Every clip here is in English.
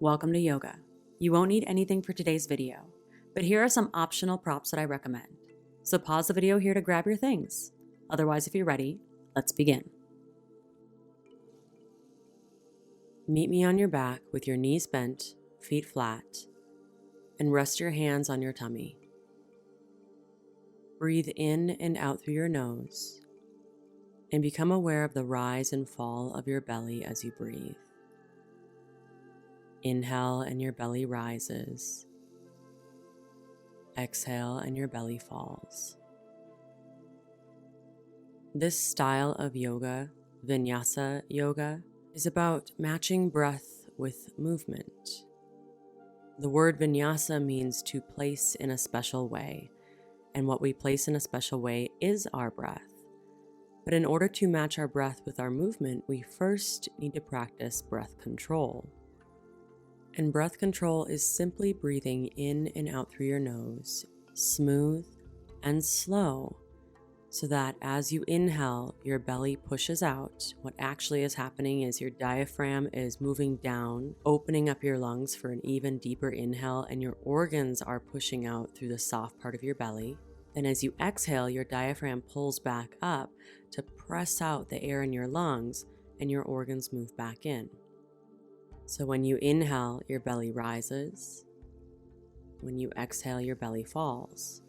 Welcome to yoga. You won't need anything for today's video, but here are some optional props that I recommend. So pause the video here to grab your things. Otherwise, if you're ready, let's begin. Meet me on your back with your knees bent, feet flat, and rest your hands on your tummy. Breathe in and out through your nose, and become aware of the rise and fall of your belly as you breathe. Inhale and your belly rises. Exhale and your belly falls. This style of yoga, Vinyasa yoga, is about matching breath with movement. The word vinyasa means to place in a special way, and what we place in a special way is our breath. But in order to match our breath with our movement, we first need to practice breath control. And breath control is simply breathing in and out through your nose, smooth and slow, so that as you inhale, your belly pushes out. What actually is happening is your diaphragm is moving down, opening up your lungs for an even deeper inhale, and your organs are pushing out through the soft part of your belly. Then as you exhale, your diaphragm pulls back up to press out the air in your lungs, and your organs move back in. So when you inhale, your belly rises. When you exhale, your belly falls.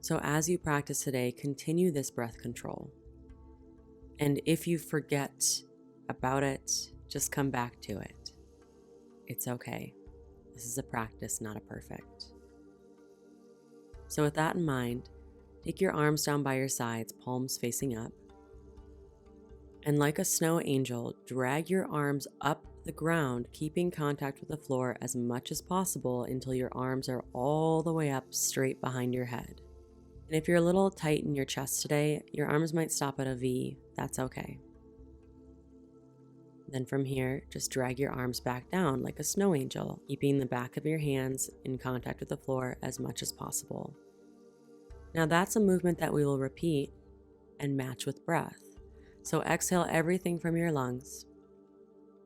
So as you practice today, continue this breath control. And if you forget about it, just come back to it. It's okay. This is a practice, not a perfect. So with that in mind, take your arms down by your sides, palms facing up. And like a snow angel, drag your arms up the ground, keeping contact with the floor as much as possible until your arms are all the way up straight behind your head. And if you're a little tight in your chest today, your arms might stop at a V. That's okay. Then from here, just drag your arms back down like a snow angel, keeping the back of your hands in contact with the floor as much as possible. Now that's a movement that we will repeat and match with breath. So exhale everything from your lungs.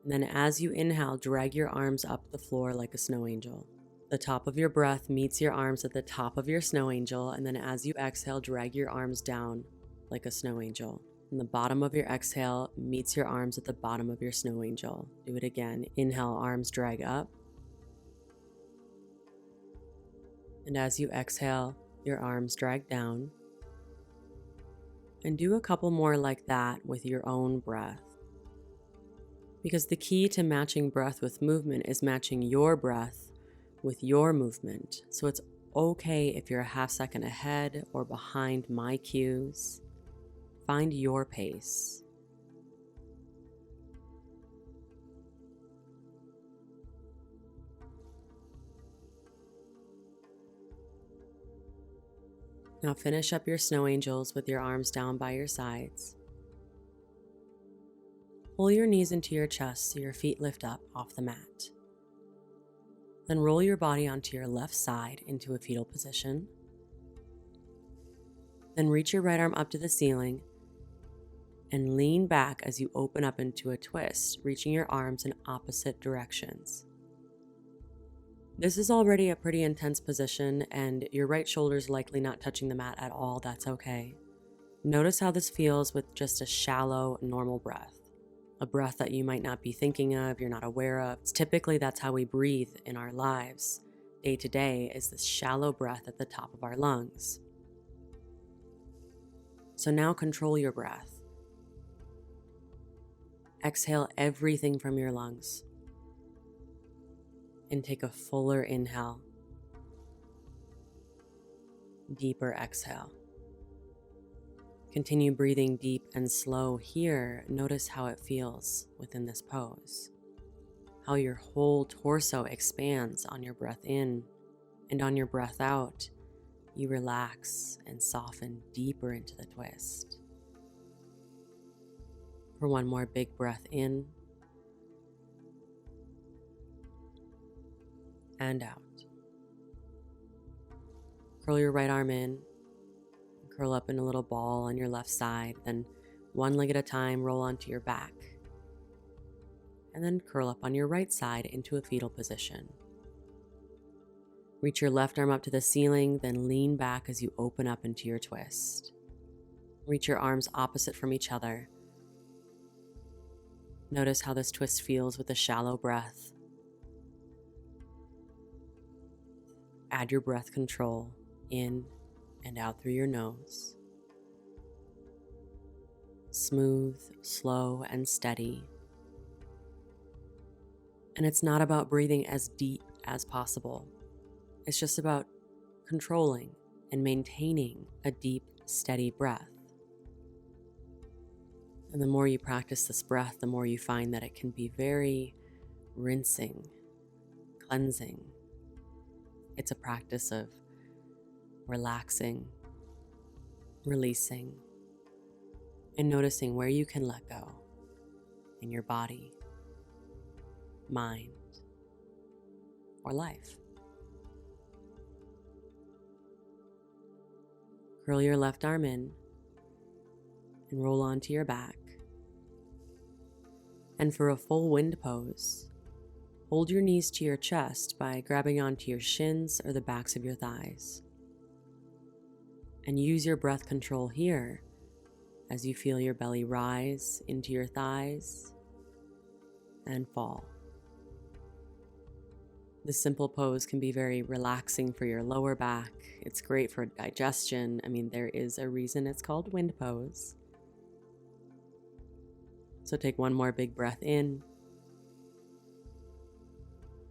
And then as you inhale, drag your arms up the floor like a snow angel. The top of your breath meets your arms at the top of your snow angel. And then as you exhale, drag your arms down like a snow angel. And the bottom of your exhale meets your arms at the bottom of your snow angel. Do it again. Inhale, arms drag up. And as you exhale, your arms drag down. And do a couple more like that with your own breath. Because the key to matching breath with movement is matching your breath with your movement. So it's okay if you're a half second ahead or behind my cues. Find your pace. Now finish up your snow angels with your arms down by your sides. Pull your knees into your chest so your feet lift up off the mat. Then roll your body onto your left side into a fetal position. Then reach your right arm up to the ceiling and lean back as you open up into a twist, reaching your arms in opposite directions. This is already a pretty intense position, and your right shoulder is likely not touching the mat at all. That's okay. Notice how this feels with just a shallow, normal breath. A breath that you might not be thinking of, you're not aware of. Typically, that's how we breathe in our lives. Day to day is this shallow breath at the top of our lungs. So now control your breath. Exhale everything from your lungs. And take a fuller inhale. Deeper exhale. Continue breathing deep and slow here. Notice how it feels within this pose. How your whole torso expands on your breath in, and on your breath out, you relax and soften deeper into the twist. For one more big breath in and out. Curl your right arm in. Curl up in a little ball on your left side, then one leg at a time, roll onto your back. and then curl up on your right side into a fetal position. Reach your left arm up to the ceiling, then lean back as you open up into your twist. Reach your arms opposite from each other. Notice how this twist feels with a shallow breath. Add your breath control in and out through your nose. Smooth, slow, and steady. And it's not about breathing as deep as possible. It's just about controlling and maintaining a deep, steady breath. And the more you practice this breath, the more you find that it can be very rinsing, cleansing. It's a practice of relaxing, releasing, and noticing where you can let go in your body, mind, or life. Curl your left arm in and roll onto your back. And for a full wind pose, hold your knees to your chest by grabbing onto your shins or the backs of your thighs. And use your breath control here as you feel your belly rise into your thighs and fall. This simple pose can be very relaxing for your lower back. It's great for digestion. There is a reason it's called wind pose. So take one more big breath in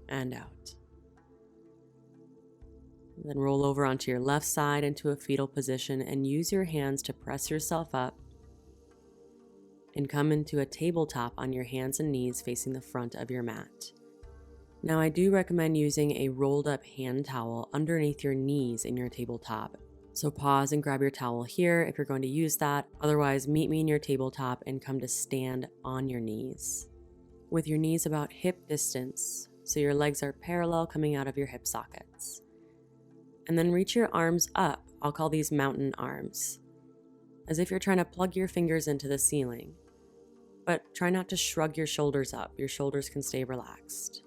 and out. Then roll over onto your left side into a fetal position and use your hands to press yourself up and come into a tabletop on your hands and knees facing the front of your mat. Now, I do recommend using a rolled up hand towel underneath your knees in your tabletop. So pause and grab your towel here if you're going to use that. Otherwise, meet me in your tabletop and come to stand on your knees, with your knees about hip distance, so your legs are parallel coming out of your hip sockets. And then reach your arms up. I'll call these mountain arms, as if you're trying to plug your fingers into the ceiling. But try not to shrug your shoulders up. Your shoulders can stay relaxed.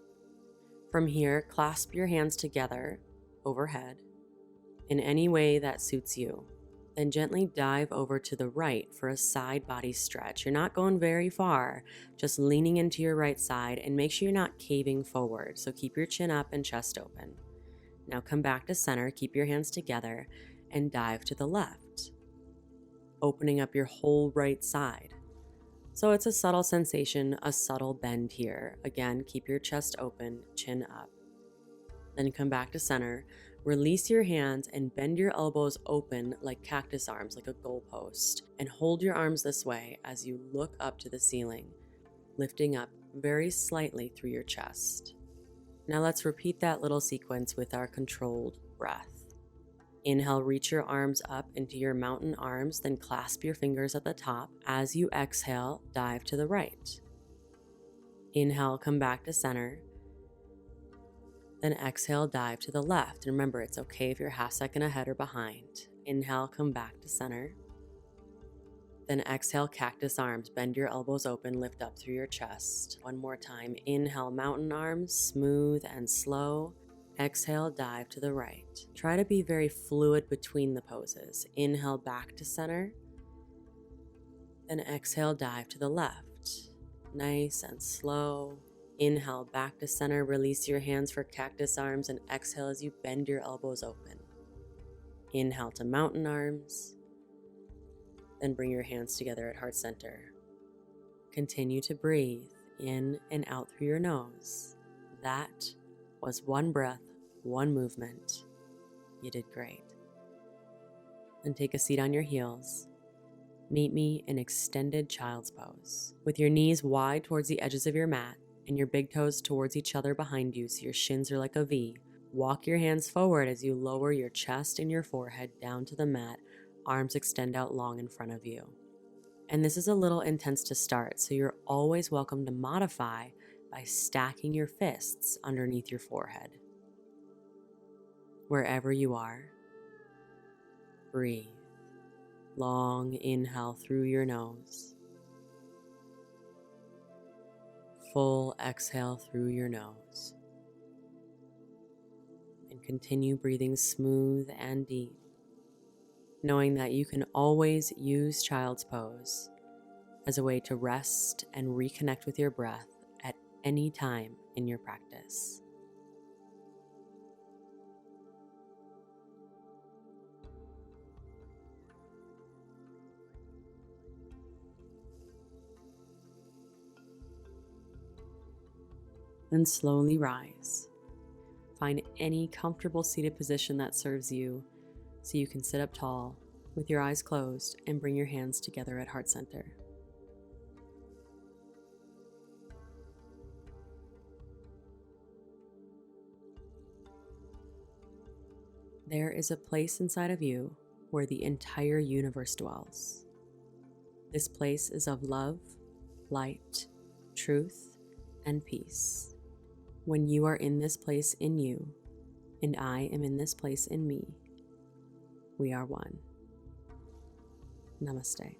From here, clasp your hands together overhead in any way that suits you. Then gently dive over to the right for a side body stretch. You're not going very far, just leaning into your right side, and make sure you're not caving forward. So keep your chin up and chest open. Now come back to center, keep your hands together, and dive to the left, opening up your whole right side. So it's a subtle sensation, a subtle bend here. Again, keep your chest open, chin up. Then come back to center, release your hands and bend your elbows open like cactus arms, like a goalpost, and hold your arms this way as you look up to the ceiling, lifting up very slightly through your chest. Now let's repeat that little sequence with our controlled breath. Inhale, reach your arms up into your mountain arms, then clasp your fingers at the top. As you exhale, dive to the right. Inhale, come back to center. Then exhale, dive to the left. Remember, it's okay if you're half second ahead or behind. Inhale, come back to center. Then exhale, cactus arms. Bend your elbows open, lift up through your chest. One more time. Inhale, mountain arms, smooth and slow. Exhale, dive to the right. Try to be very fluid between the poses. Inhale, back to center. Then exhale, dive to the left. Nice and slow. Inhale, back to center. Release your hands for cactus arms and exhale as you bend your elbows open. Inhale to mountain arms. Then bring your hands together at heart center. Continue to breathe in and out through your nose. That was one breath, one movement. You did great. Then take a seat on your heels. Meet me in extended child's pose, with your knees wide towards the edges of your mat and your big toes towards each other behind you so your shins are like a V. Walk your hands forward as you lower your chest and your forehead down to the mat. Arms extend out long in front of you. And this is a little intense to start, so you're always welcome to modify by stacking your fists underneath your forehead. Wherever you are, breathe. Long inhale through your nose. full exhale through your nose. And continue breathing smooth and deep, knowing that you can always use child's pose as a way to rest and reconnect with your breath at any time in your practice. Then slowly rise. Find any comfortable seated position that serves you so you can sit up tall with your eyes closed and bring your hands together at heart center. There is a place inside of you where the entire universe dwells. This place is of love, light, truth, and peace. When you are in this place in you, and I am in this place in me, we are one. Namaste.